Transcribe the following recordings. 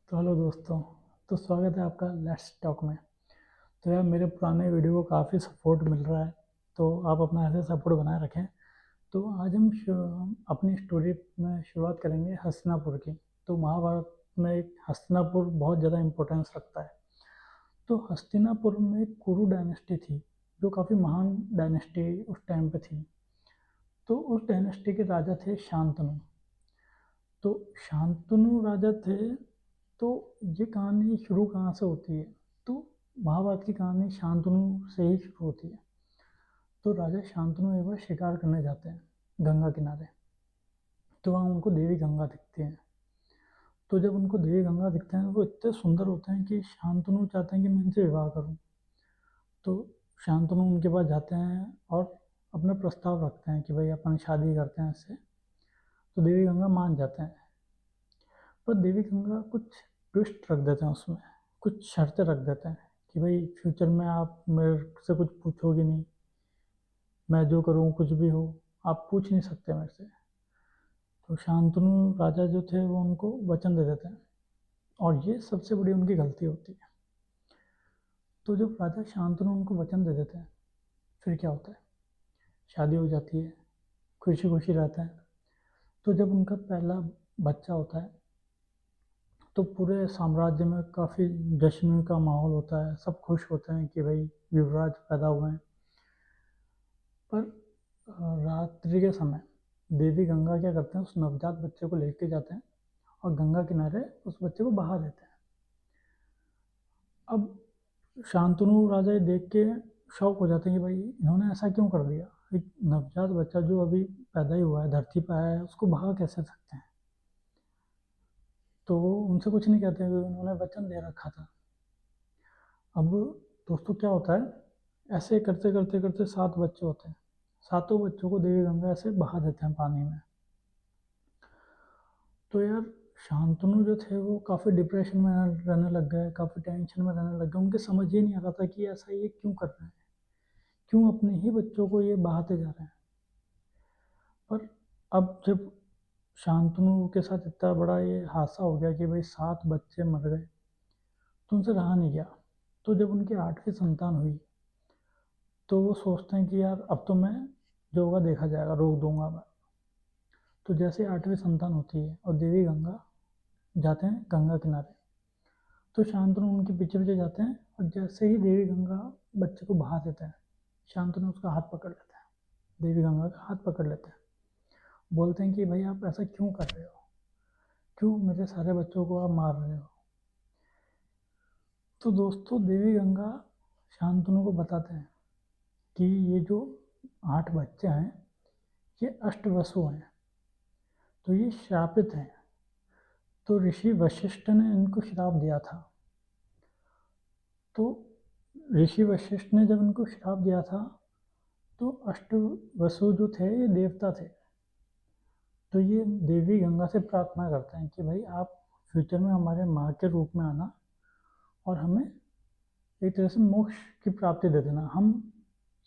तो हेलो दोस्तों। तो स्वागत है आपका लेट्स टॉक में। तो यार मेरे पुराने वीडियो को काफ़ी सपोर्ट मिल रहा है, तो आप अपना ऐसे सपोर्ट बनाए रखें। तो आज हम अपनी स्टोरी में शुरुआत करेंगे हस्तिनापुर की। तो महाभारत में एक हस्तिनापुर बहुत ज़्यादा इम्पोर्टेंस रखता है। तो हस्तिनापुर में एक कुरु डायनेस्टी थी, जो काफ़ी महान डायनेस्टी उस टाइम पे थी। तो उस डायनेस्टी के राजा थे शांतनु। तो शांतनु राजा थे। तो ये कहानी शुरू कहाँ से होती है? तो महाभारत की कहानी शांतनु से ही शुरू होती है। तो राजा शांतनु एक बार शिकार करने जाते हैं गंगा किनारे। तो वहाँ उनको देवी गंगा दिखती हैं। तो जब उनको देवी गंगा दिखते हैं वो इतने सुंदर होते हैं कि शांतनु चाहते हैं कि मैं इनसे विवाह करूँ। तो शांतनु उनके पास जाते हैं और अपना प्रस्ताव रखते हैं कि भाई अपन शादी करते हैं इससे। तो देवी गंगा मान जाते हैं, पर देवी गंगा कुछ ट्विस्ट रख देते हैं उसमें, कुछ शर्तें रख देते हैं कि भाई फ्यूचर में आप मेरे से कुछ पूछोगे नहीं, मैं जो करूँ कुछ भी हो आप पूछ नहीं सकते मेरे से। तो शांतनु राजा जो थे वो उनको वचन दे देते हैं, और ये सबसे बड़ी उनकी गलती होती है। तो जब राजा शांतनु उनको वचन दे देते हैं, फिर क्या होता है? शादी हो जाती है, खुशी खुशी रहते हैं। तो जब उनका पहला बच्चा होता है तो पूरे साम्राज्य में काफ़ी जश्न का माहौल होता है, सब खुश होते हैं कि भाई युवराज पैदा हुए हैं। पर रात्रि के समय देवी गंगा क्या करते हैं, उस नवजात बच्चे को लेके जाते हैं और गंगा किनारे उस बच्चे को बहा देते हैं। अब शांतनु राजा ये देख के शौक हो जाते हैं कि भाई इन्होंने ऐसा क्यों कर दिया। एक नवजात बच्चा जो अभी पैदा ही हुआ है, धरती पर आया है, उसको बहा कैसे सकते हैं। तो वो उनसे कुछ नहीं कहते, उन्होंने वचन दे रखा था। अब दोस्तों क्या होता है, ऐसे करते करते करते 7 बच्चे होते हैं। सातों बच्चों को देवी गंगा ऐसे बहा देते हैं पानी में। तो यार शांतनु जो थे वो काफ़ी डिप्रेशन में रहने लग गए, काफ़ी टेंशन में रहने लग गए। उनके समझ ही नहीं आ रहा था कि ऐसा ये क्यों कर रहे हैं, क्यों अपने ही बच्चों को ये बहाते जा रहे हैं। पर अब जब शांतनु के साथ इतना बड़ा ये हादसा हो गया कि भाई 7 बच्चे मर गए, तो उनसे रहा नहीं गया। तो जब उनकी 8वीं संतान हुई तो वो सोचते हैं कि यार अब तो मैं जो होगा देखा जाएगा, रोक दूंगा मैं। तो जैसे 8वीं संतान होती है और देवी गंगा जाते हैं गंगा किनारे, तो शांतनु उनके पीछे पीछे जाते हैं, और जैसे ही देवी गंगा बच्चे को बहा देते हैं, शांतनु उसका हाथ पकड़ लेते हैं, देवी गंगा का हाथ पकड़ लेते हैं। बोलते हैं कि भाई आप ऐसा क्यों कर रहे हो, क्यों मेरे सारे बच्चों को आप मार रहे हो। तो दोस्तों देवी गंगा शांतनु को बताते हैं कि ये जो 8 बच्चे हैं ये अष्टवसु हैं, तो ये श्रापित हैं। तो ऋषि वशिष्ठ ने इनको श्राप दिया था। तो ऋषि वशिष्ठ ने जब इनको श्राप दिया था तो अष्टवसु जो थे ये देवता थे। तो ये देवी गंगा से प्रार्थना करते हैं कि भाई आप फ्यूचर में हमारे माँ के रूप में आना और हमें एक तरह से मोक्ष की प्राप्ति दे देना। हम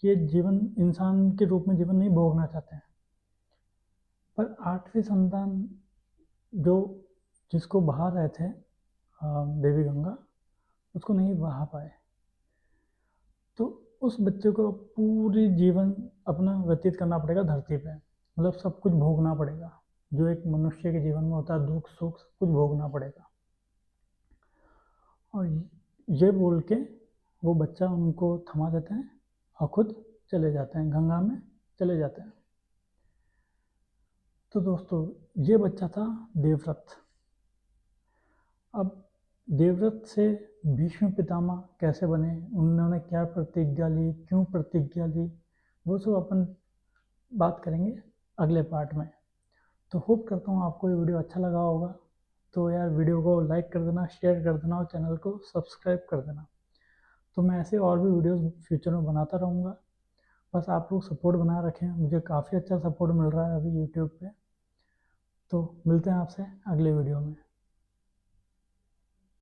ये जीवन इंसान के रूप में जीवन नहीं भोगना चाहते हैं। पर 8वीं संतान जो जिसको बहा रहे थे देवी गंगा, उसको नहीं बहा पाए। तो उस बच्चे को पूरी जीवन अपना व्यतीत करना पड़ेगा धरती पे, मतलब सब कुछ भोगना पड़ेगा जो एक मनुष्य के जीवन में होता है, दुख सुख सब कुछ भोगना पड़ेगा। और ये बोल के वो बच्चा उनको थमा देते हैं और खुद चले जाते हैं, गंगा में चले जाते हैं। तो दोस्तों ये बच्चा था देवव्रत। अब देवव्रत से भीष्म पितामह कैसे बने, उन्होंने क्या प्रतिज्ञा ली, क्यों प्रतिज्ञा ली, वो सब अपन बात करेंगे अगले पार्ट में। तो होप करता हूँ आपको ये वीडियो अच्छा लगा होगा। तो यार वीडियो को लाइक कर देना, शेयर कर देना और चैनल को सब्सक्राइब कर देना। तो मैं ऐसे और भी वीडियोस फ्यूचर में बनाता रहूँगा। बस आप लोग सपोर्ट बनाए रखें, मुझे काफ़ी अच्छा सपोर्ट मिल रहा है अभी यूट्यूब पे। तो मिलते हैं आपसे अगले वीडियो में।